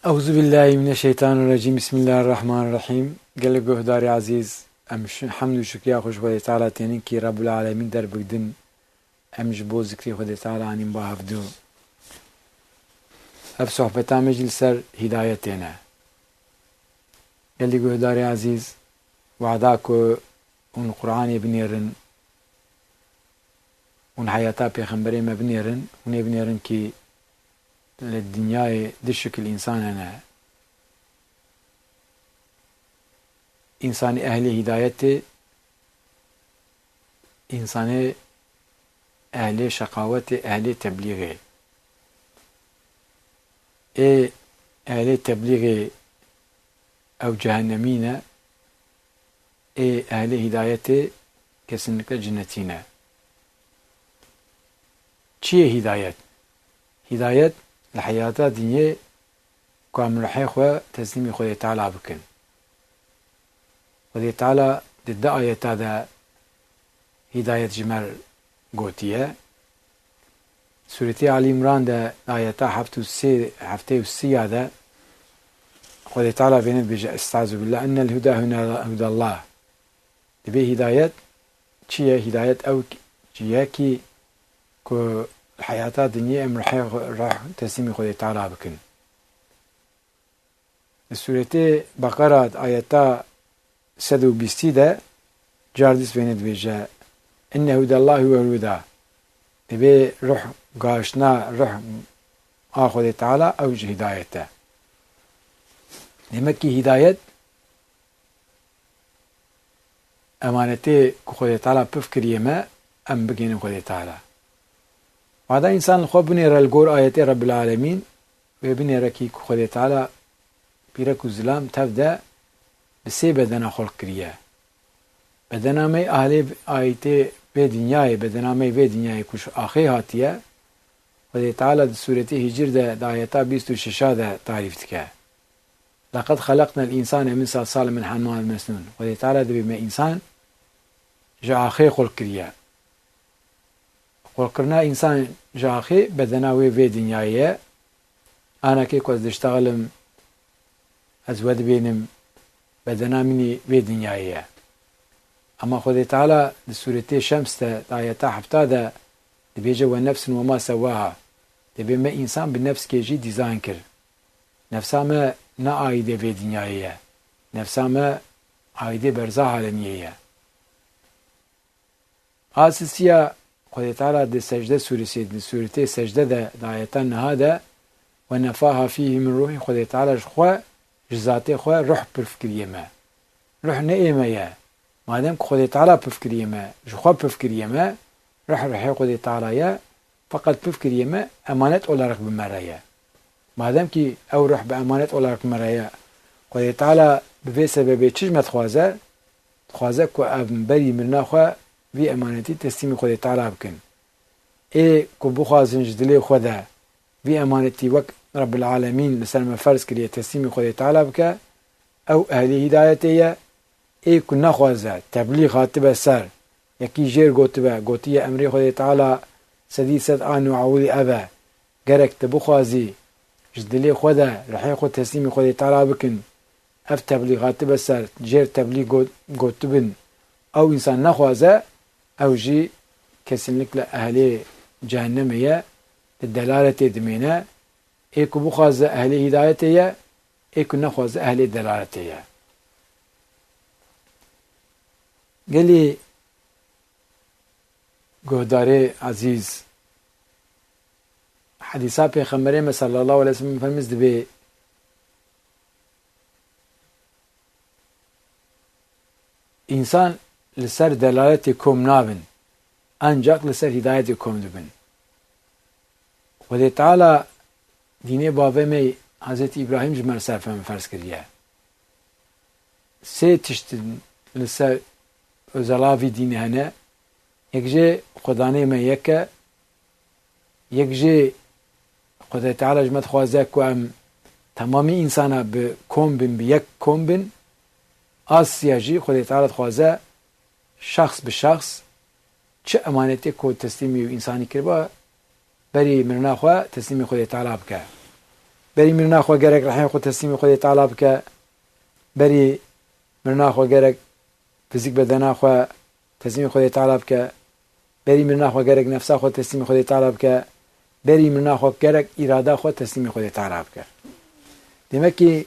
أعوذ بالله من الشيطان الرجيم. بسم الله الرحمن الرحيم. قال جهداري عزيز حمد وشكر خوش خدای تعالی تنین کی رب العالمین در بگدن امش بو ذکری خدای تعالی عنیم با هفدو اف صحبت مجل سر هدایتنا. قال جهداري عزيز وعداكو اون قرآن بنيرن اون حياتا پیغمبری ما بنيرن اون بنيرن کی للدنيا دشك الإنسان أنا إنسان أهل هدايته، إنسان أهل شقاوته، أهل تبليغه. أهل تبليغه أو جهنمين، أهل هدايته كسنك جنتينا. چیه هدايت؟ هدايت لحياة دنيا كامل حيخوا تسليم خدای تعالى بكن. خدای تعالى ضد آيات هذا هداية جمال قوتية. سورة آل عمران ده آيات حفتي وسي هذا خدای تعالى بينت بيجا استعذ بالله أن الهدى هنا هدى الله. تبي هداية چيه هداية أو چيه كو الحياة الدنيا أمر راح تسليم خدای تعالى بكن. السورة بقرة آيات 120 ده جاردس بينت بيجا إن هدى الله هو الهدى. تبي روح قاشنا روح خدای تعالى أو هدايته. نمكي هداية أمانتي خدای تعالى بفكر يما أم بجين خدای تعالى. وهذا إنسان خواب بنير الجور آيات رب العالمين وبنير كي خدای تعالى بيرك الظلام تبدأ بسي بدنا خلق كريه. بدنا مي أهل آيات بدنياي بدنا مي بدنياي كش آخي هاتيه. خدای تعالى سورة هجر ده آيات 26 ده تعريف تكه. لقد خلقنا الإنسان من صلصال من حمأ مسنون. خدای تعالى ده بما إنسان جا آخي خلق كريه. خلقنا إنسان جاخي بدنا وي دنيايا. أنا كي كنت أشتغلم أزود بينم بدنا مني في دنيايا. أما خدای تعالى سورة الشمس آيات 7 بيجي والنفس وما سواها. تبي ما إنسان بالنفس كيجي ديزاين كر. نفسها ما نعايدة في دنيايا. نفسها ما عايدة برزاها عالمية. أساسية خدای تعالى دي سجده سورة سجده ده آياتنا هذا ونفاها فيه من روحي. خدای تعالى خوا جزاتي خوا روح بفكريه ما روح نئمه يا ما دام خدای تعالى بفكريه ما خوا بفكريه ما روح خدای تعالى يا فقط بفكريه ما امانت olarak بمرايا. ما دام كي او روح بامانت olarak بمرايا خدای تعالى بفي سبب چشمت خوازه كو ام بري مرنا خوا في امانتي تسليم خدای تعالى بكن. كو بخوازن جدلي خدا في امانتي وك رب العالمين لسلم فرز كريه تسليم خدای تعالى بك او اهل هدايتي. كنا خوازه تبليغ هاتبه سر يكي جير قوتيه امري خدای تعالى سديست آنو عولي ابا قرك تبخوازي جدلي خدا رحي خود تسليم خدای تعالى بكن اف تبليغات بسر جير تبليغ قوتبن او انسان نخوازه او جي كسنك لأهل جهنمية الدلالة دمينة. ايكو بخواز أهل هدايتية ايكو نخواز أهل دلالتية. قال لي قهداري عزيز حديثا پیغمبر صلى الله عليه وسلم فرمز دبي انسان لسر دلالت کم نابن ancak لسر هدایت کم دبن. خدای تعالی دین بابه می حضرت ابراهیم جمر سرفم فرض کریه. سه تشت لسر ازلاوی دین هنه. یکجه خدانه می یکجه خدای تعالی جمت خوازه که ام تمامی انسان به کم بن به یک کم بن. آسیاجی خدای تعالی خوازه شخص به شخص چه امانتی که تسلیمی انسانی کرد با بری مرنا خوا تسلیم خدای تعالی بکه. بری مرنا خو گرک رحی خو تسلیم خود تعالی بکه بری مرنا خو گرک فیزیک بدنا خو تسلیم خود تعالی بکه بری مرنا خو گرک نفس خو تسلیم خود تعالی بکه بری مرنا خو گرک اراده خو تسلیم خود تعالی بکه. demek ki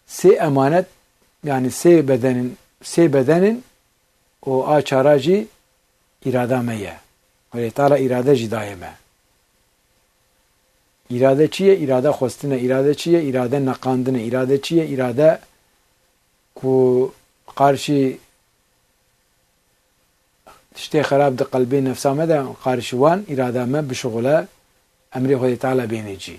سه emanet yani سه bedenin o açaracı irade meye. Ve Teala irade cidayeme. İrade çiye? İrade khostine. İrade çiye? İrade nakandine. İrade çiye? İrade ku karşı işte خراب de kalbi nefsame de karşı wan irademe bir şugula emri Hudi Teala benici.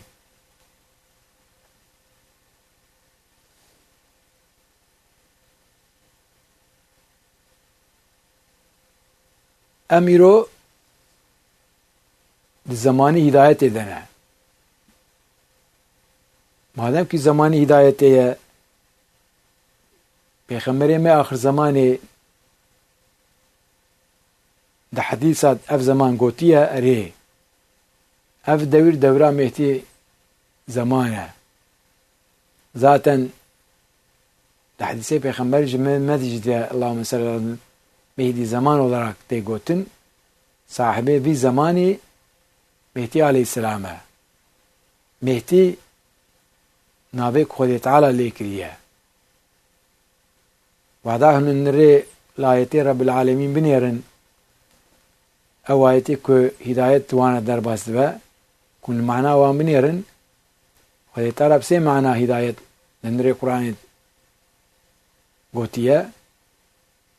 Emiro zamanı hidayet edene. Madem ki zamanı hidayeteye Peygamberime ahir zamanı da hadisat ev zaman gotiye ere ev devir devra mehti zamana zaten da hadise Peygamber medicide Allahümme sallallahu aleyhi ve sellem mehdi zaman olarak de gotin sahibi bir zamanı Mehdi aleyhisselama Mehdi nabek Hudi Teala lekriye vada hününleri layeti Rabbil Alemin binirin او آیتی که هدایت توانه در باست و کن معنا وان بنیرن خودی تعالی بسه معنا هدایت لندر قرآن گوتیه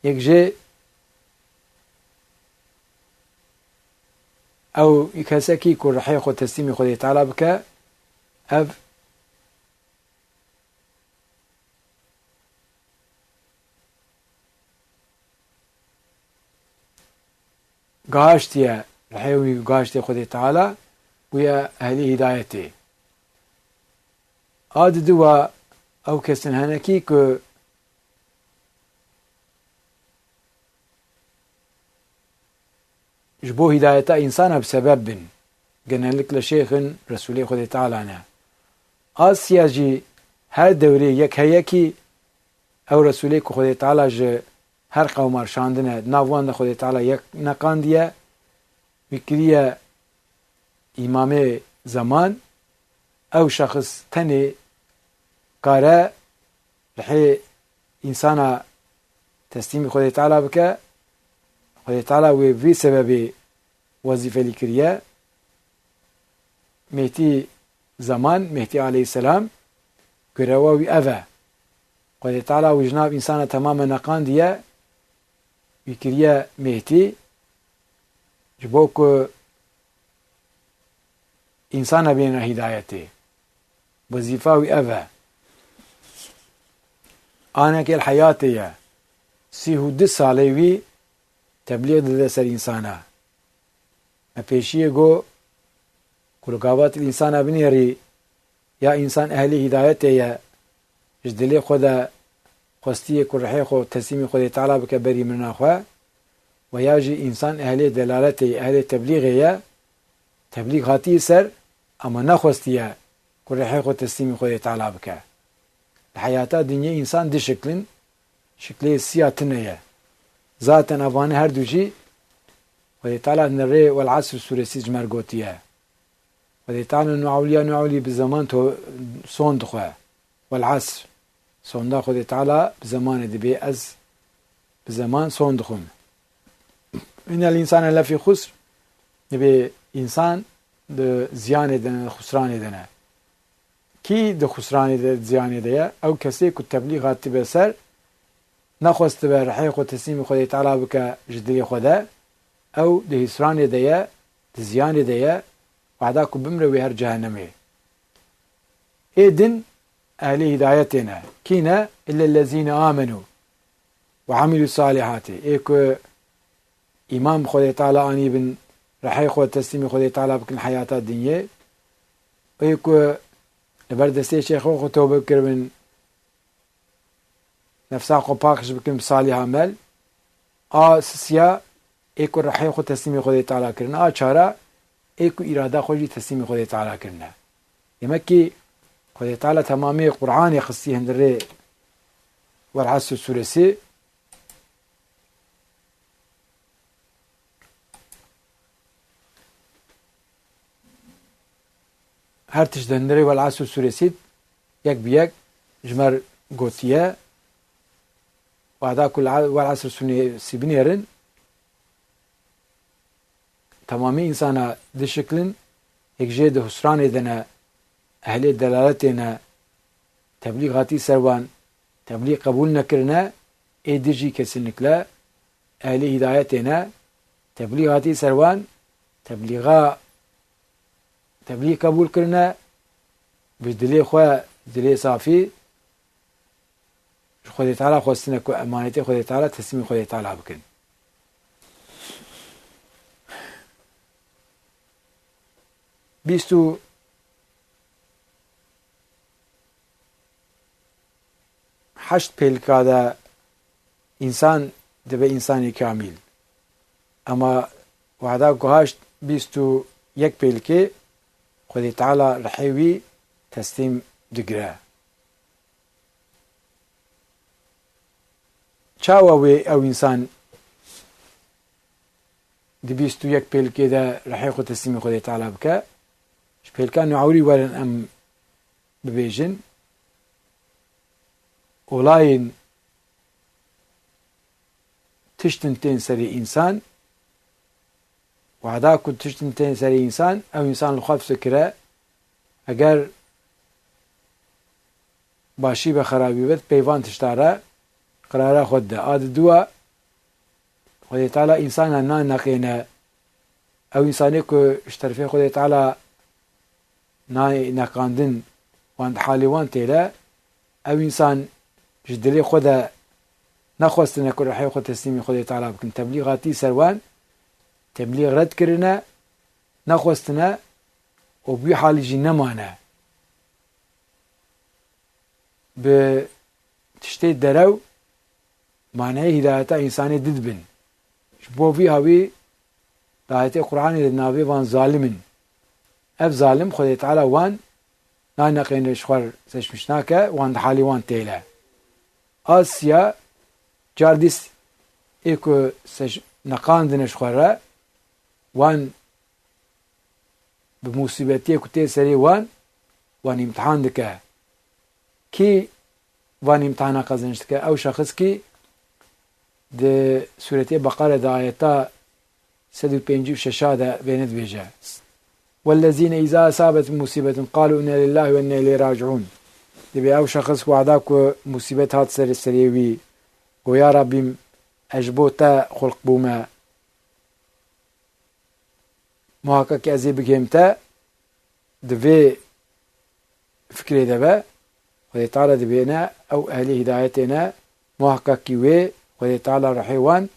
یک جه او کسی که رحی خود تسلیم خودی تعالی بکه اف گاشتیه رحیوی گاشتی خودی تعالی ویا اهلی هدایتی آد دوا او کسن هنکی که جبو هدایتا انسان بسبب بن genellikle لشيخن رسولي خودی تعالی نه آسیا جی هر دوری یک هیکی او رسولي خودی تعالی جه هر قوم ارشاندنه ناوان خودی تعالی یک نقاندیه وکریه امام زمان او شخص تنی کاره لحی انسان تسلیم خودی تعالی بکه خودی تعالی وی سبب وظیفه لکریه مهدی زمان مهدی علیه السلام گرواوی اوه خودی تعالی و جناب انسان تمام نقاندیه وکریه مهدی جبو که انسان بین هدایتی وظیفه وی اوه آنه که الحیاتیه 32 ساله وی تبلیغ داده سر انسانه پیشیه گو کلوکاوات الانسان بنیری یا انسان اهلی هدایتیه جدلی خود خواستیه کرحی خود تسلیم خود تعالی بکه بری من خواه و یا جی انسان اهلی دلالتی اهلی تبلیغیه تبلیغ هاتی سر اما نخواستیه کرحی خود تسلیم خود تعالی بکه الحیاتا دنیا انسان دی شکلی سیاتنیه ذاتن افانه هر دوشی خود تعالی نره والعصر سورسی جمر گوتیه خود تعالی نعولی بزمان تو سوند خواه والعصر سوندا خود تعالی بزمان دبی از بزمان سوند خون ان الانسان لفی خسر دبی انسان د زیان دنه خسران دنه کی د خسران د زیان ده او کسی کو تبلیغات به سر نخواست به رحیق و تسلیم خود تعالی بک جدی خدا او د خسران ده د زیان ده وعدا کو بمر وی هر جهنمی ایدن اهل هدایتنا کینا الا الذين امنوا وعملوا الصالحات ایک امام خود تعالی انی بن رحیق و تسلیم خود تعالی بکن حیات دنیا ایک لبردستی شیخ خود توبه کربن نفسا خو پاکش بکن صالح عمل سیا ایک رحیق و تسلیم خود تعالی کرنا چارا ایک اراده خودی تسلیم خود تعالی کرنا یمکی خدای تعالی تمامی قرآن خصی هندره والعصر سورسی هر تشت هندره والعصر سورسی یک بیک جمر گوتیه وهذا كل والعصر سورسی بنيرن تمامی انسانا ده شکلن یک جه ده حسران دنا اهل دلالتنا تبلیغاتی سروان تبلیغ قبول نکرنا ایدجی kesinlikle اهل هدایتنا تبلیغاتی سروان تبلیغ قبول کرنا بدلی خواه دلی صافی خدای تعالی خواستنه که امانت خدای تعالی تسلیم خدای تعالی بکن بیستو هشت پیلکا دا انسان دبه انسانی کامل اما وعدا گوهشت بیستو یک پیلکه خدای تعالی رحیوی تسلیم دگره چاوه او انسان دی بیستو یک پیلکه دا رحی خود تسلیم خدای تعالی بکه پیلکان نوعوری ورن ام ببیجن اولاین تشتن تین سری انسان وعدا کن تشتن تین سری انسان او انسان لخواب سکره اگر باشی به خرابی بد پیوان تشتاره قراره خود ده آد دوا خدای تعالی انسان نان نقینه او انسانی که اشترفه خدای تعالی نای نقاندن وان حالی وان تیله او انسان جدلی خود نخواستنه که رحی خود تسلیمی خدای تعالی بکن تبلیغاتی سروان تبلیغ رد کرنه نخواستنه و بی حالی جی نمانه به تشتی درو معنی هدایتا انسانی دید بن بو فی هاوی دایت قرآنی ناوی وان ظالمن اف ظالم خدای تعالی وان نانقین شخور سشمشناکه وان حالی وان تیله آسیا جاردیس ایکو سش نقاندن شخوره وان بمصیبتی کتی سری وان امتحان دکه کی وان امتحان قزنش دکه او شخص کی ده سورة بقرة ده آياتا 156 ده بيند بيجا والذين إذا أصابت مصيبة قالوا إنا لله وإنا إليه راجعون ده بي أو شخص وعداك مصيبة هات سر السريوي ويا ربي أجبوتا خلق بوما محاكا أزي بكيمتا ده في فكري ده با وده تعالى ده بينا أو أهل هدايتنا محاكا كيوي خدای تعالی رحیوان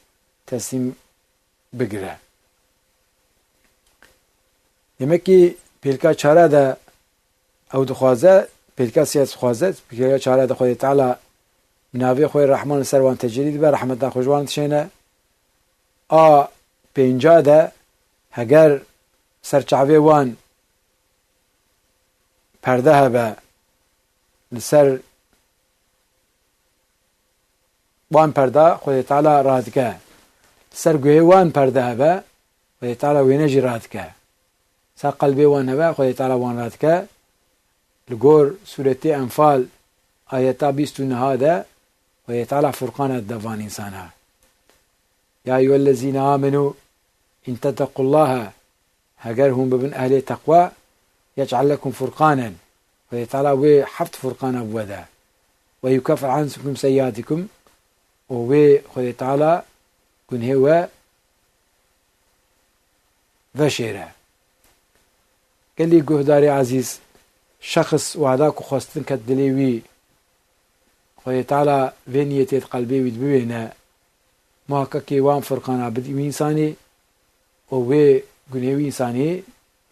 تسلیم بگیره یمکی پیلکا چاره ده او دخوازه پیلکا سیاس خوازه پیلکا چاره ده خدای تعالی مناوی خوی رحمان سروان تجرید به رحمت ده خوشوان تشینه پینجا ده هگر سرچعوی وان پرده هبه لسر وان پرده خدای تعالی راد که سرگوی وان پرده هبه خدای تعالی وینجی راد که سر قلبی وان هبه خدای تعالی وان راد که لگور سورة انفال آیتا 29 ده خدای تعالی فرقان دوان انسانها یا ایوه الذین آمنوا ان تتقوا الله هگر هم ببن اهل تقوى يجعل لكم فرقانا خدای تعالی وی حفت فرقان ابوده ويكفر عنكم سيئاتكم ووي خدای تعالی كن هو وشيره قال لي قهداري عزيز شخص وعداك خواستن كدليوي خدای تعالی وینیتیت قلبی وید ببینه محققی وان فرقان عبدی و انسانی ووي گنهوی انسانی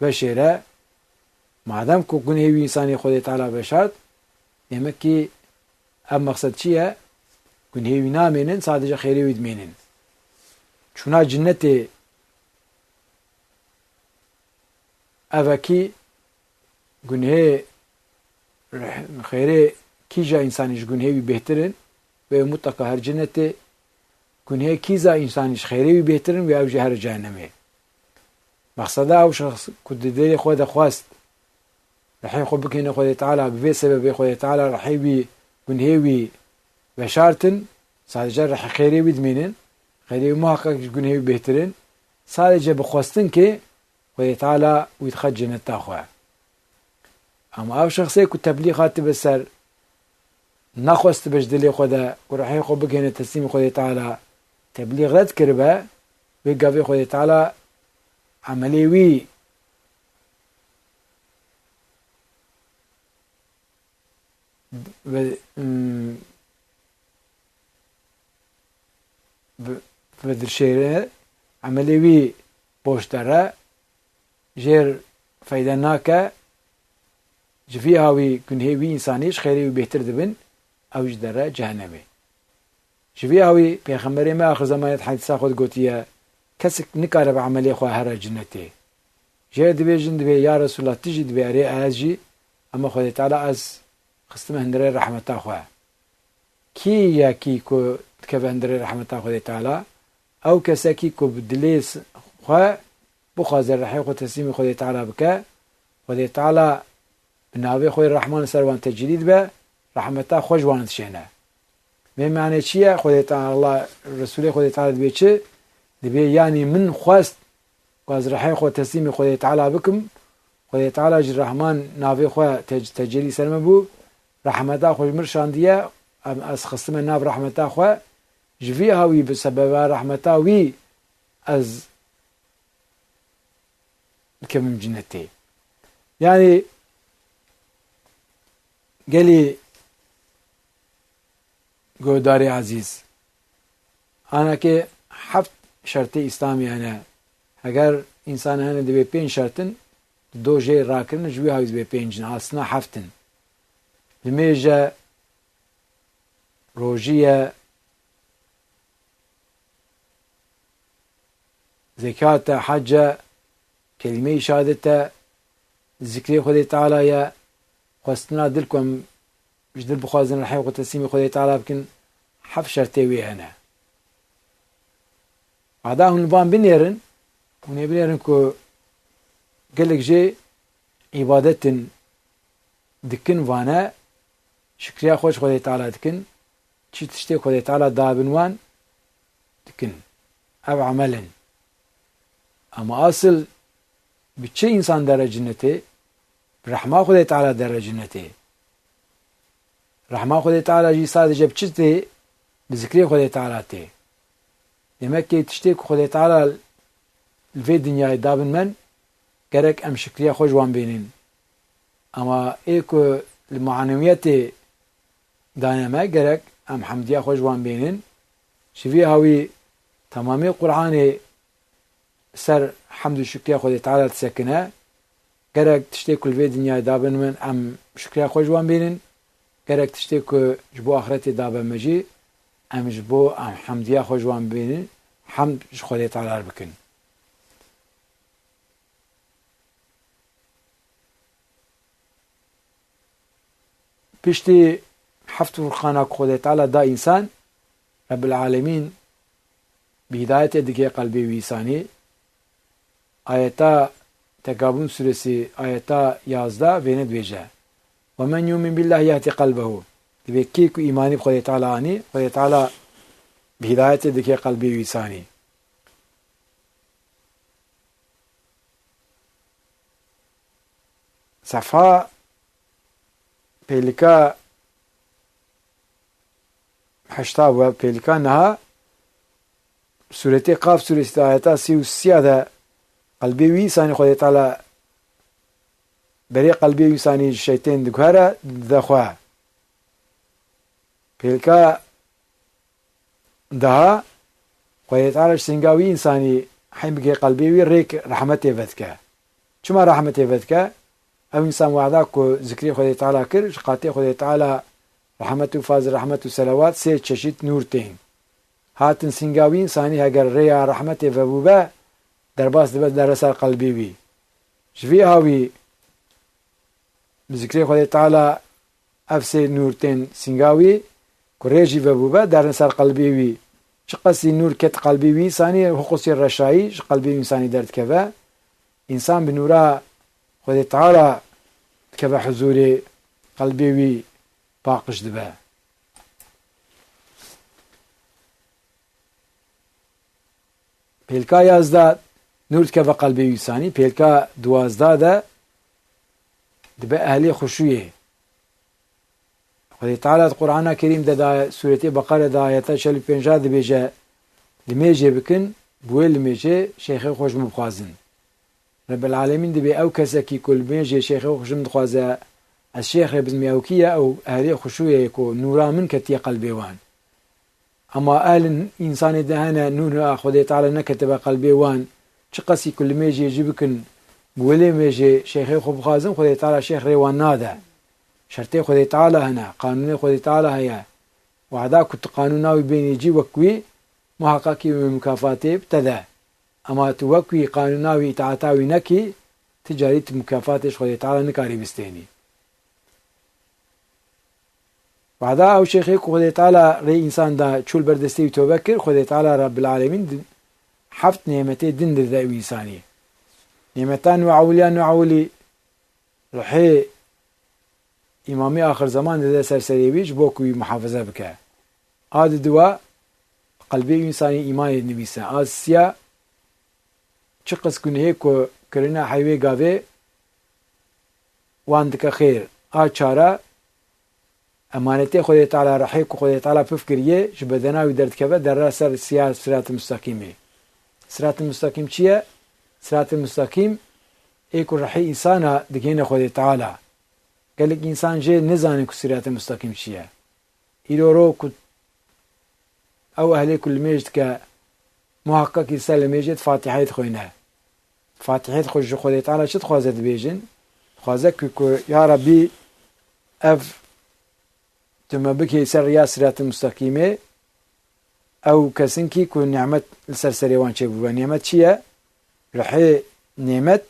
وشيره مادام که گنهوی انسانی خدای تعالی بشد يمكي ام مقصد چیه گنهوی نامینن sadece خیری وید مینن چونا جنت اوکی گنه خیره کیجا انسانیش گنهی بهترین و مطلقا هر جنته گنهی کیزا انسانیش خیره بهترین و اوجه هر جهنمه مقصده او شخص کد دل خود خواست رحی خود بکنه خود تعالی به سبب خود تعالی رحی بی گنهی بی بشارتن sadece خیره بدمینن خیره محقق گنهی بهترین sadece بخواستن که خود تعالی ويدخل جنة تاخوه اما او شخصی که تبلیغات بسر نخواست بجدلی خوده و رحی خود بکنه تسلیم خود تعالی تبلیغ رد کربه و قوی خود تعالی عملی وی بدرشیره عملی وی پوشتره جیر فایده ناکه جفی هاوی کنهی وی انسانیش خیری و بهتر دبن اوج دره جهنمه جفی هاوی پیغمبری ما آخر زمانت حدیثا خود گوتیه کسی نکاره به عملی خواه هر جنته جیر دبی جن دبی یا رسول الله تیجی دبی اری از جی اما خود تعالی از خستم هندره رحمتا خواه کی یا کی کو تکبه هندره رحمتا خود تعالی او کسی کی کو بدلیس خواه بخوازر رحی خود تسلیم خود تعالی بکه خود تعالی بناوی خود الرحمن سروان تجدید به رحمتا خوش وانت شینه به معنی چیه خود تعالی الله رسول خود تعالی دبی چه دبی یعنی من خواست و از رحی خود تسلیم خود تعالی بکم خود تعالی جر رحمان ناوی خود تجدید سرم بو رحمتا خوش مرشان دیه از خصم ناو رحمتا خود جوی هاوی بسبب رحمتا وی از كم جنتي يعني قالي قوداري عزيز انا كي حفت شرطي اسلامي انا اگر انسان هنه دبي بين شرطن دو جي راكن جوي هاوز بي بين جن اصلا حفتن لميجا روجية زكاة حجة كلمه شهادته ذكر خود تعالى يا خواستنا دلكم جدل بخوازن الحي وتسليم خود تعالى بكن حف شرطي وي هنا بعدا هون بان بنيرن هون بنيرن كو قالك جي عبادة دكن وانا شكريا خوش خود تعالى دكن چي تشتي خود تعالى دابن وان دكن او عملا اما اصل بچه انسان در جنته رحمه خود تعالی در جنته رحمه خود تعالی جی sadece بچه ته بذکری خود تعالی ته demek ki tişte خود تعالی ve dünyayı dabın men gerek em şükriye hoş wan benin ama eko المعنويات دانما gerek em hamdiye hoş wan benin şivi havi tamamı Kur'an'ı سر حمد شکریه خود تعالی تسکنه گرک تشتی کل وی دنیا دابن من ام شکریه خوش وان بینن گرک تشتی که جبو آخرت دابن مجی ام جبو ام حمدیه خوش وان بینن حمد خود تعالی بکن پشتی حفت فرقانه خود تعالی دا انسان رب العالمین بهدایت دیگه قلبی ویسانی آیتا تکابون suresi آیتا 11 ve ne diyece ve men yu'min billahi yahdi qalbehu demek ki imani خود تعالی ani خود تعالی hidayet edike kalbi insani صفحه pelika 80 ve pelika naha sureti Kaf suresi ayeta 33 قلبي ويساني خود تعالى بري قلبي ويساني الشيطان دكهرة دخوا بيلكا ده خود تعالى سنجاوي إنساني حين بقي قلبي ويريك رحمته فتكا شما رحمته فتكا أو إنسان وعداك ذكري خود تعالى كر شقاتي خود تعالى رحمته فاز رحمته سلوات سي تششيت نورتين هاتن سنجاوي إنساني هجر ريا رحمته فبوبا در باس دبت در سر قلبي وي شفي هاوي بذكر خود تعالى افسي نورتين سنگاوي كريجي وبوبا دارن سر قلبي وي شقسي نور كت قلبي وي ثاني خصوصي الرشاي قلبي انساني درد كذا انسان بنورا خدي تعالى كذا حضوري قلبي وي باقش دبا بيلكا يازدا نور كذا قلبي وي ثاني بيلكا دوازدا دا دبا اهلي خشويه خدای تعالی قرآن کریم ده سوره بقره ده آیت 45 ده بیجه لمیجه بکن بوی لمیجه شیخ خوش مبخوازن رب العالمین ده بی او کسی که کل میجه شیخ خوش مبخوازه از شیخ بزمی او کیه او اهلی خشویه که نورا من کتی قلبی وان اما اهل انسان ده هنه نور خدای تعالی نکتب قلبی وان چه قسی کل میجه جی بکن بوی لمیجه شیخ خوش مبخوازن خدای تعالی شیخ ریوان ناده شرطي خدای تعالی هنا قانون خدای تعالی هيا وعدا كنت قانوناوي بين يجي وكوي محققي مكافاتي ابتدى اما توكوي قانوناوي تعاتاوي نكي تجاري مكافاتش خدای تعالی نكاري بستيني وعدا او شيخي خدای تعالی ري انسان دا چول بردستي توبكر خدای تعالی رب العالمين حفت نعمتي دند ذا انساني نعمتان وعوليان وعولي رحي امامی آخر زمان ده سرسریویش بو کوی محافظه بکه آد دوا قلبی انسانی ایمان نویسه آد سیا چه قص کنه که کرنا حیوه گاوه واندک خیر آد چاره امانتی خود تعالی رحی که خود تعالی بفکریه جبدناوی درد که در رأس سیا صراط مستقیمه صراط مستقیم چیه؟ صراط مستقیم ایکو رحی انسانا دگین خود تعالی قالك إنسان جي نزاني كسريات مستقيم شيئا إلو رو كت أو أهلي كل ميجد كمحقق يسال ميجد فاتحة خوينها فاتحة خوش خودي تعالى شد خوازت بيجن خوازك يا ربي أف تما بكي سر يا سريات مستقيمة أو كسنكي كون نعمت السرسريوان شبوبا نعمت شيئا رحي نعمت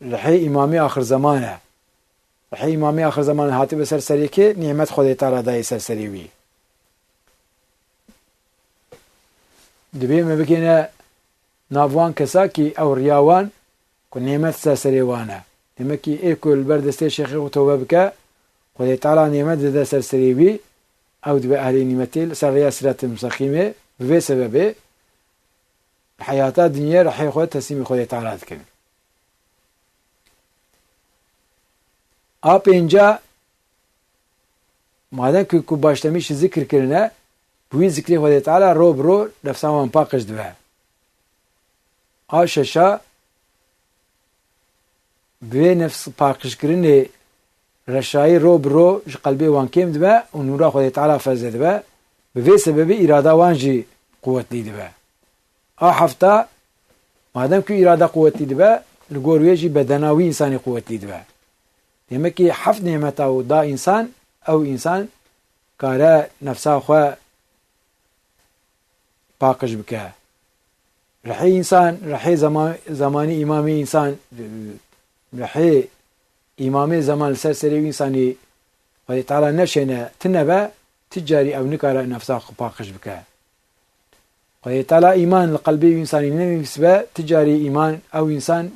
رحي إمامي آخر زمانه رحي امامي آخر زمان هاتي بسر سري که نعمت خود تعالی دای سر سري وي دبي ما بكينا نافوان كسا كي او رياوان كو نعمت سر سري وانا نمكي ايكل بردستي شيخ توبه بك خود تعالی نعمت ده سر سري وي او دبي اهلي نعمتي سر ياسرات مستقيمه بفي سببه حياة الدنيا رحي خود تسليم خود تعالی دكن آپ اینجا مادام که کو باشتمیش ذکر کرنه بوی ذکری خود تعالی رو برو نفسان پاکش دوه آششا بوی نفس پاکش کرنه رشای رو برو قلبی وان کم دوه و نورا خود تعالی فزه دوه بوی سبب اراده وانجی قوت لی دوه هفته مادام که اراده قوت لی دوه لگورویجی بدناوی انسانی قوت لی دوه يمكي حفظ نعمته دا إنسان أو إنسان كارا نفسه خوا باقش بك رحي إنسان رحي زماني إمامي إنسان رحي إمامي زمان سرسري إنساني خدای تعالی نشینه تنبه تجاري أو نكارا نفسه باقش بك خدای تعالی إيمان القلبي إنساني نفسه تجاري إيمان أو إنسان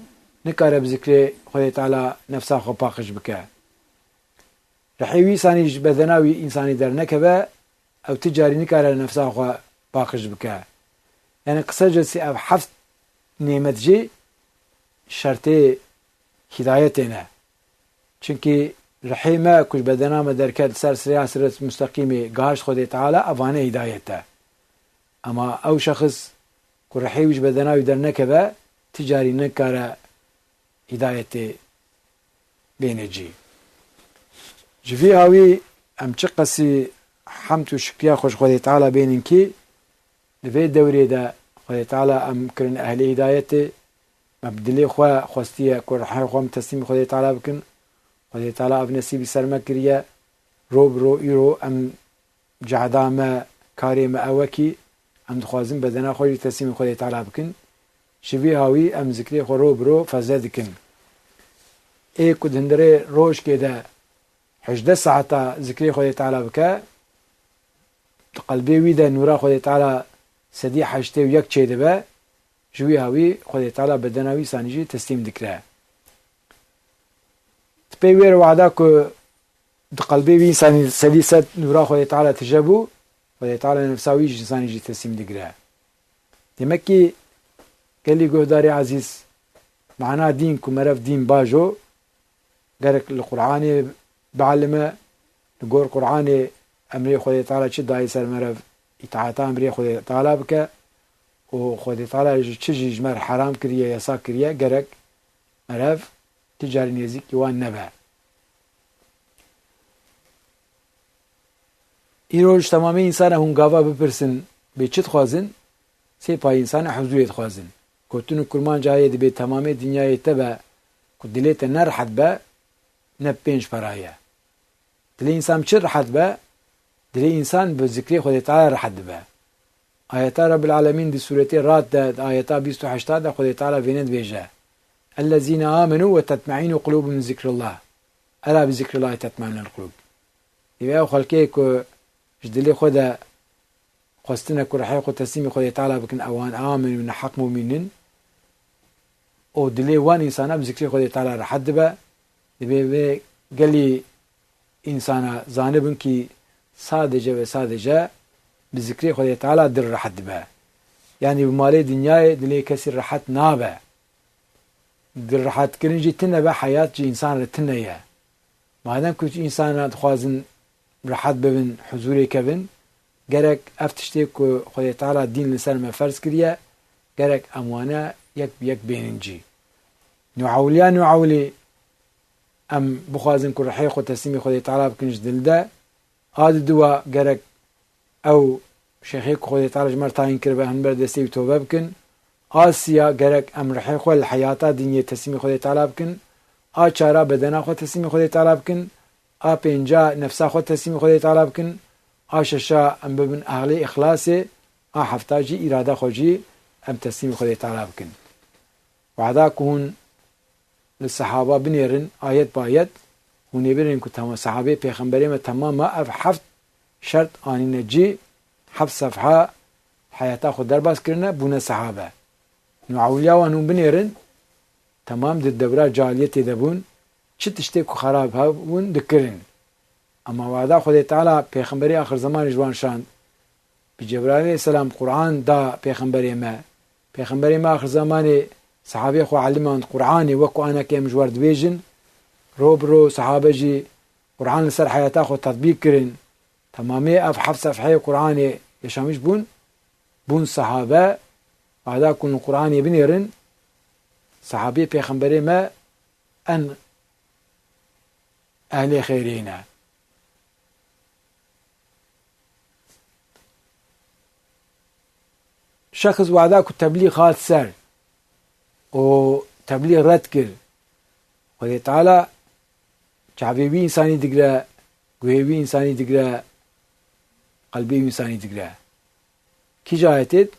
نكارا بذكر خدای تعالی نفسه خو پاکش بکه رحیوی سانیش بدناوی انسانی در نکبه او تجاری نکاره نفسه خو پاکش بکه یعنی قصه جلسی او حفظ نعمت جی شرط هدایت نه چونکه رحیمه کش بدنامه در کد سر سریعت مستقیمی گاهش خدای تعالی اوانه هدایت ده اما او شخص که رحیویش بدناوی در نکبه تجاری نکاره هدایت بینجی جوی هاوی ام چه قصی حمد و شکریه خوش خدای تعالی بینن کی دوی دوری ده خدای تعالی ام کرن اهل هدایت مبدلی خواه خوستیه که رحای خواه تسلیم خدای تعالی بکن خدای تعالی اب نصیبی سرمه کریه رو برو ایرو ام جهدام کاری ما اوکی ام دخوازم بدنا خوی تسلیم خدای تعالی بکن شوی هاوی ام ذکری خو رو برو فزد کن ای کد هندره روش که ده حجده ساعتا ذكري خدي تعالى بك قلبي ويدا نورا خدي تعالى سدي حجته ويك چه دبه جوي هاوي خدي تعالى بدناوي سانجي تسليم ذكره تبي وير وعدا كو قلبي وي انسان سدي ست نورا خدي تعالى تجبو خدي تعالى نفساوي سانجي تسليم ذكره دمكي قال لي قهداري عزيز معناه دين كمرف دين باجو قالك القرآن بعلمه نقول القرآن أمري خدي تعالى شد داي سر مرف إطاعتا أمري خدي تعالى بك وخدي تعالى تشجي جمر حرام كريه يسا كريه قالك مرف تجاري نيزيك يوان نبع إيروج تمامي إنسان هنقافا بپرسن بيچت خوازن سي پای إنسان حضوريت خوازن كوتون كرمان جاية دي تمامي دنيا تبع كدليت نرحت با نبينش برايا دلي إنسان بچه رحت با دلي إنسان بذكري خدي تعالى رحت با آياتا رب العالمين دي سورتي رات دا آياتا 28 دا خدي تعالى فينت بيجا الذين آمنوا وتطمئن قلوبهم من ذكر الله ألا بذكر الله تطمئن القلوب يبقى خلقه كو جدلي خدا خواستنا كو رحي خو تسليمي خدي تعالى بكن اوان آمن من حق مؤمنين او دلي وان إنسانا بذكري خدي تعالى رحت با يبقى قالي إنسانا زانبن كي sadece ve sadece bizikri Khudai Teala dir rahat be. Yani bu mali dünyayı dili kesir rahat nabe. Dir rahat kirinci tinne be hayat ci insan tinne ya. Madem ki insana khwazin rahat bebin huzuri kevin gerek eftişte ku Khudai Teala din lisan me farz kiriye gerek amwana yek beninci. Nuawli ام بخوازن كل رحيق وتسليمي خدي تعالى بكنج دلدا عاد دوا جرك او شيخيك خدي تعالى مرتين كربه هنبر دستي توبه بكن آسيا جرك ام رحيق الحياة دنيا تسليمي خدي تعالى بكن چارا بدنا خد تسليمي خدي تعالى بكن پنجا نفسا خد تسليمي خدي تعالى بكن ششا ام ببن اهلي اخلاصي حفتاجي اراده خوجي ام تسليمي خدي تعالى بكن وعدا كون للصحابة بنيرن آيات بايات ونبرن كتما صحابة پیغمبري ما تماما اف حفت شرط آني نجي حفت صفحة حياتا خود درباس کرنه بونه صحابة نوعوليا وانون بنيرن تمام دي الدورة جاليتي دبون چه تشتي كو خراب هبون دكرن اما وعدا خود تعالى پیغمبري آخر زمان جوان شان بجبرائيل عليه السلام قرآن دا پیغمبري ما آخر زمان صحابي خو علمان قرآني وكو أنا كيم جوار دبيجن روبرو صحابة جي قرآن لسر حياتا خو تطبيق كرن تمامي أف حفظ صفحي قرآني يشامش بون صحابة بعدا كون قرآني بنيرن صحابي پیغمبري ما أن أهل خيرينا شخص وعدا كو تبليغ هات سر و تبلیغ رد کرد خدای تعالی چاویوی انسانی دگره گوهوی انسانی دگره قلبی انسانی دگره کی جا آیتید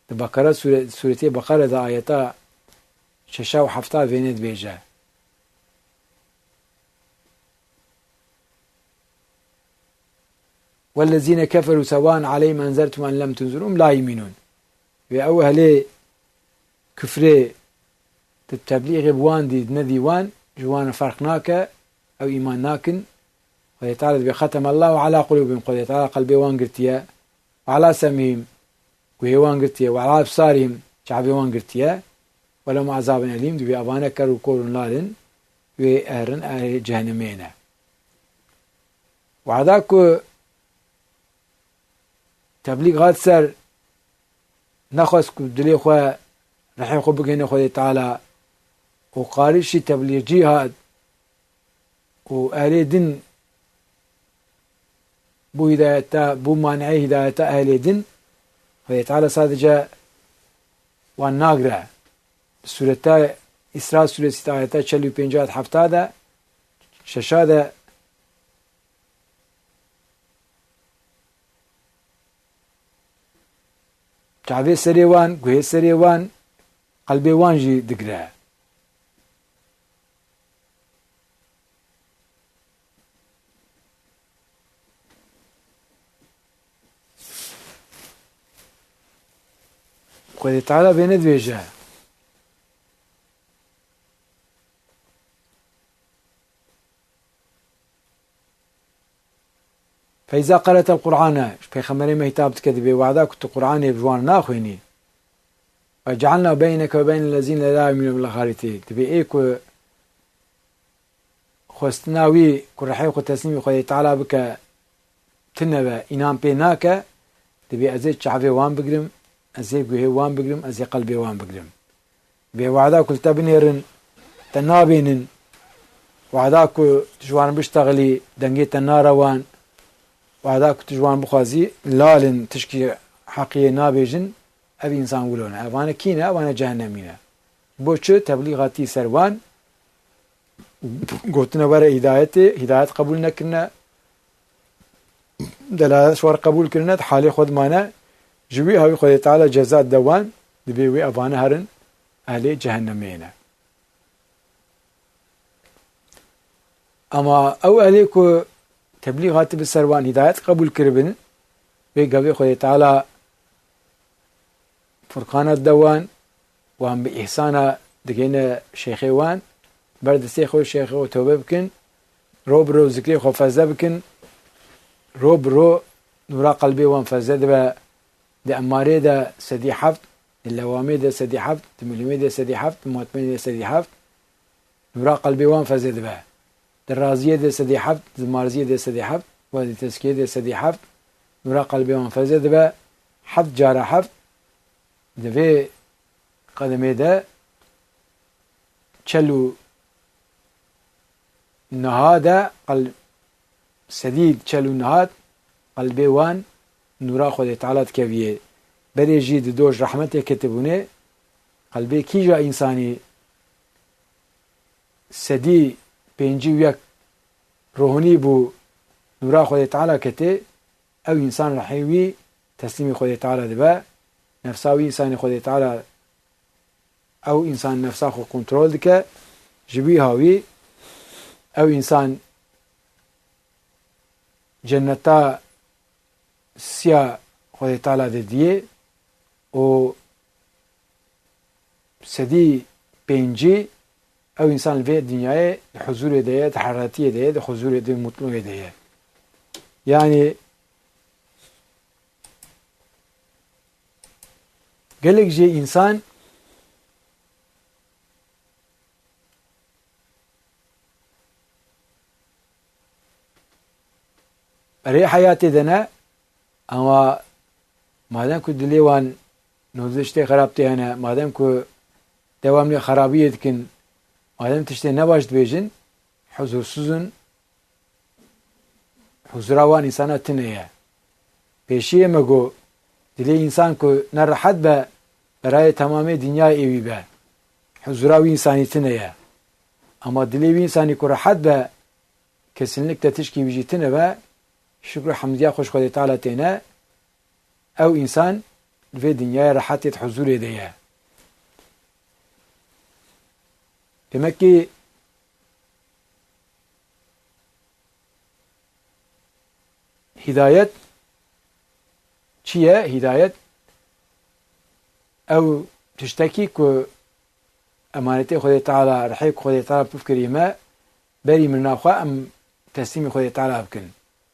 ده بقره سورتی بقره ده آیتا 6 و 7 وینید بیجه والذين كفروا سواء عليهم أنذرتم أن لم تنذرهم لا يؤمنون و هلی كفري التبليغ بوان دي ندي وان جوان فرق ناكا او ايمان ناكن ويتعالى بختم الله على قلوبهم قل يتعالى قلبي وان قرتيا وعلى سميهم وهي وان قرتيا وعلى ابصارهم شعبي وان قرتيا ولهم عذاب أليم دي بأبانا كروا كورن لالن وأهرن أهل جهنمين وعداكو تبليغ هاد سر نخواست دلي خواه رحيم خو بگهنه خدای تعالی و قارشی تبلیغی هاد و اهل دین بو هدایتا بو مانعی هدایتا اهل دین خدای تعالی sadece وان ناگره سورتا اسراء سورسی آیتا 45 70 ششاده تعبیر سریوان گوه سریوان قلبي وانجي دقرا خدای تعالی بینه دویجه فإذا قرأت القرآن پیغمبر مهتاب تكذب وعدا كنت قرآن بجوان ناخويني وجعلنا بينك وبين الذين لا يؤمنون بالآخرة تبي ايكو خوستناوي كرحي خو تسليمي خدای تعالی بك تنبه انام بيناك تبي ازي شعبي وان بقرم ازي قوهي وان بقرم ازي قلبي وان بقرم بي وعدا كل تبنيرن تنابينن وعدا كو تجوان بشتغلي دنگي تناروان وعدا كو تجوان بخوازي لالن تشكي حقية نابيجن ابي انسان ولونا افانا كينا افانا جهنمينا بوچه تبليغاتي سروان قوتنا برا هدايت قبول نكرنا دلالة شوار قبول كرنا حالي خود مانا جوي هاوي خدای تعالى جزاء دوان دبيوي افانا هرن اهلي جهنمينا اما او اهليكو تبليغات بالسروان هدايت قبول كربن بيقوي خدای تعالى فرقانات دوان وان بإحسانا دقينا شيخي وان برد سيخو شيخي وتوبه بكن رو برو ذكري خو فزده بكن رو برو نورا قلبي وان فزده با ده اماره ده سدي حفت اللوامي ده سدي حفت مليمي ده سدي حفت مواتمين ده سدي حفت نورا قلبي وان فزده با ده رازيه ده سدي حفت ده مارزيه ده سدي حفت وده تسكيه ده سدي حفت نورا قلبي وان فزده با حفت جارة حفت ده في قدمي ده چلو نهاده قلب سديد چلو نهاد قلبي وان نورا خدای تعالی تكويه بريجي دوش رحمته كتبونه قلبي كيجا انساني سدي بينجي ويك روحني بو نورا خدای تعالی كته او انسان رحيوي تسليمي خدای تعالی دبا نفساوي انسان خدای تعالی او انسان نفسا خو كنترول دكه جبي هاوي او انسان جنتا سيا خدای تعالی ده دیه و سدي بينجي او انسان في دنياه حضور ده تحراتيه ده حضور ده مطلوب ده يعني قالك جي انسان برای حیاتی دنه اما مادام که دلیوان نوزشته خرابتی هنه مادام که دوام لی خرابیت کن مادام تشته نباشت بیجن حضورسوزن حضوروان انسانه تنه پیشیه مگو دلی انسان که نرحت به برای تمام دنیای ایوی به حضوروی انسانی تنه اما دلی انسانی که رحت به کسنلک تشکی بیجی تنه به شكر حمدية خوش خدای تعالى تينا او انسان في دنيا راحتت حضور يديه بمكي هداية چيه هداية او تشتكي كو امانتي خدای تعالى رحيك خدای تعالى بفكري ما بري من ناخوا ام تسليمي خدای تعالى بكن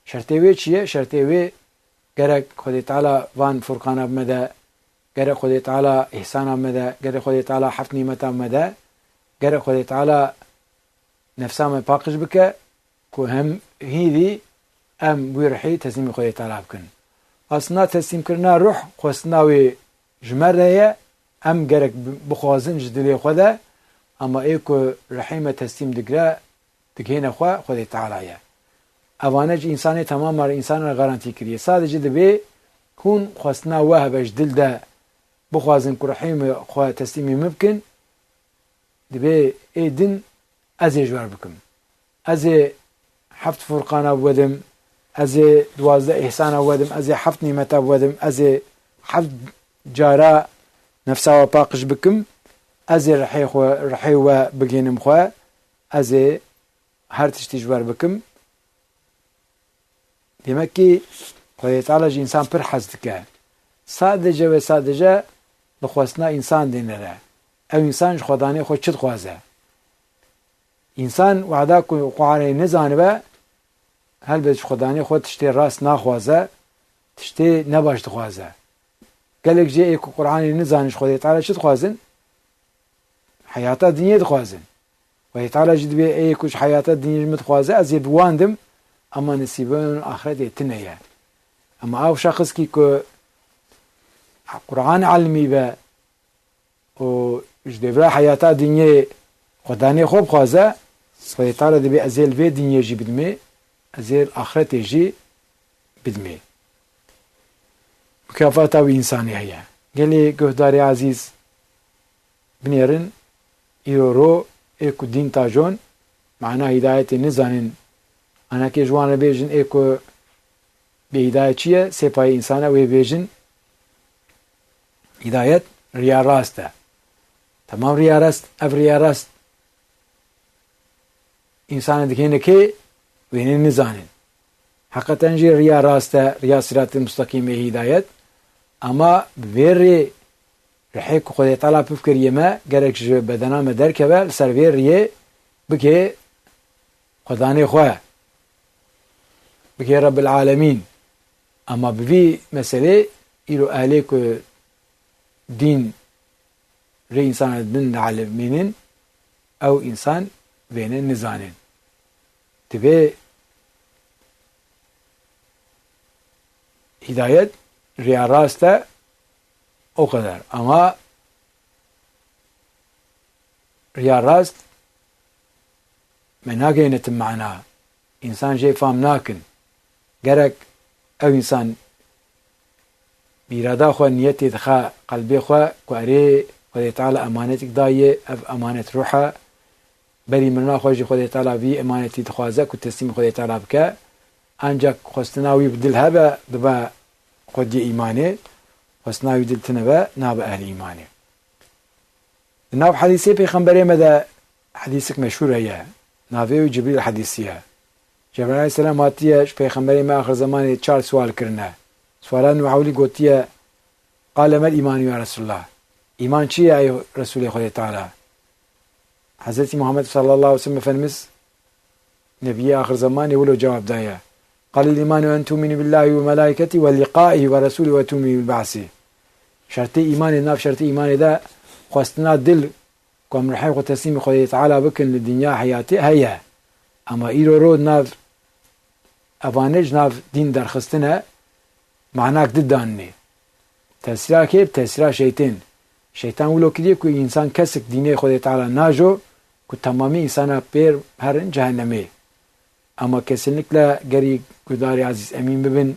شرطه چیه؟ شرطه گرک خدای تعالی وان فرقان آمده گرک خدای تعالی احسان آمده گرک خدای تعالی حفظ نعمت آمده گرک خدای تعالی نفسام پاکش بکه که هم هیدی ام بویرحی تسلیم خدای تعالی بکن اصلا تسلیم کرنا روح خواستناوی جمره ام گرک بخوازن جدلی خوده اما ای که رحیم تسلیم دگره دگهین خدای تعالی اوانج انسان تمام مر انسان را گارانتی کریه sadece دبی کون خواستنا وهبش دل ده بخوازن که رحیم خواه تسلیمی ممکن دبی ایدن از اجوار بکم از حفت فرقان ودم از 12 احسان ودم از حفت نعمت ودم از حفت جارا نفسا و پاقش بکم از رحی و بگینم خواه از هر تشتی جوار بکم demek ki خدای تعالی انسان پر حس دکه sadece ve sadece لخواستنا انسان دینره او انسان خدانه خود چت خوازه انسان وعدا کو قواره نزانه به هل به خدانه خود تشتی راست نخوازه تشتی نباش خوازه قالك جي ايكو قرآن نزانش خود تعالى شت خوازن حياته دنيا خوازن ويتعالى جد بي ايكوش حياته دنيا متخوازه از يبواندم اما نسيبون آخرت تنيا اما او شخص كي كو قرآن علمي با و جدبرا حياته دنيا خداني خوب خوازه ويتعالى دبي ازيل في دنيا جي بدمي ازيل آخرت جي بدمي مكافاته وإنساني هي قالي قهداري عزيز بنيرن إيرو إيكو دين تاجون معناه هداية نزانن أنا كي جوانا بيجن إيكو بهداية چيه سيباي إنسانا وي بيجن هداية ريا راسته تمام ريا راست أف ريا راست إنسانا دكينه كي وين نزانن حقیقتا جی ریا راسته ریا صراط المستقیم هدایت اما ویری رحیق خود تعالی بفکر یما گرک جو بدنام درکه سر ویریه بکه خدانه خواه بکه رب العالمین اما بوی مسئله ایلو اهلی که دین ری انسان دن علمینن او انسان وینن نزانن تبه هدایت ریا راسته او kadar ama ریا راست من ناگینت معنا انسان جي فهم ناکن گرک او انسان بیرادا خو نیتی دخا قلبی خو کواری خدای تعالی امانتك دایه اف امانت روحه بری مرنا خوجی خدای تعالی وی امانتی دخوازه کو تسلیم خدای تعالی بکه ancak خواستناوی بدل هبه دبا خودی ایمانه خواستناوی دل تنبه ناب اهل ایمانه ناب حدیثی پیغمبری مده حدیثک مشهور هیا ناوی جبریل حدیثیه جبریل علیه السلام هاتیه پیغمبری ما آخر زمانی 4 سوال کرنه سوالان وحولی گوتیه قال ما الایمان یا رسول الله ایمان چیه ای رسول خدا تعالی حضرت محمد صلی الله علیه وسلم فرمس نبی آخر زمانی ولو جواب دايه قال الإيمان أن تؤمن بالله وملائكته ولقائه ورسوله وتؤمن بالبعث شرط إيمان الناف شرط إيمان ده خواستنا دل كم رحيم وتسليم خدای تعالی بكن للدنيا حياتي هيا أما إيرو رو ناف أفانج ناف دين در خستنا معناك ددانني تأثيرا كيف تأثيرا شيطان ولو كده كو إنسان كسك ديني خدای تعالی ناجو كو تمامي إنسانا بير هرن جهنمي اما kesinlikle geri gudari aziz emin bibin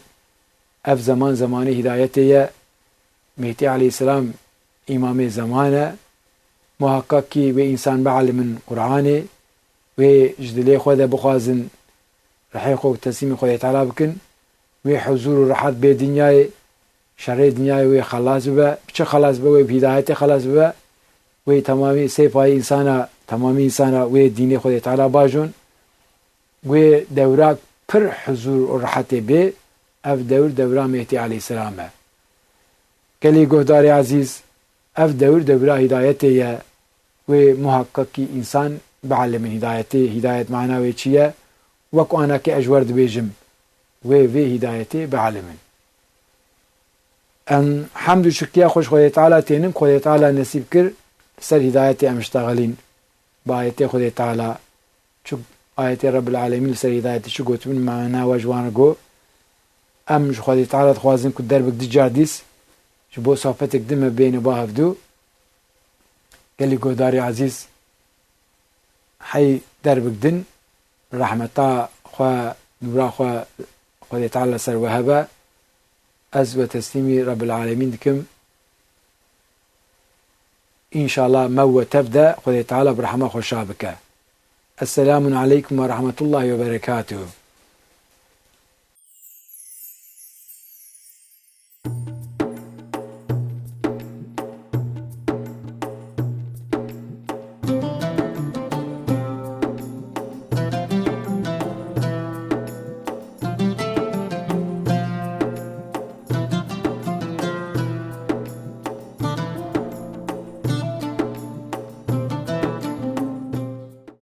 ev zamanı hidayetiye Mehdi aleyhisselam imam-ı zamane muhakkak ki ve insan be'alimin Kur'an'ı ve jdili khoda bukhazin rahiqo teslim khoda ta'ala bikin ve huzur rahat be dünyayı şerri dünyayı ve halas be biçe halas be ve hidayeti halas be ve tamamı sefai insana ve dini khoda ta'ala bajun و دورا پر حضور و راحت به اف دورا مهدی علیه السلام کلی گهدار عزیز اف دورا هدایتیه و محقق کی انسان بعلم هدایتی هدایت معناوی چیه وکو انا که اجورد بیجم و هدایتی بعلم ان حمد و شکریه خوش خدای تعالی تینم خدای تعالی نصیب کر سر هدایتی امشتغلین با آیت خدای تعالی چون آيات رب العالمين سر هدايتي شو قلت من معنا واجوانا جو ام شو خدي تعالى خوازن كو دربك دي جارديس شو بو صحبتك دم بين وباهفدو قال لي قداري عزيز حي دربك دن رحمة خوا نورا خوا خدي تعالى سر وهبا از وتسليمي رب العالمين دكم ان شاء الله مو تبدا خدي تعالى برحمة خوشابك السلام عليكم ورحمة الله وبركاته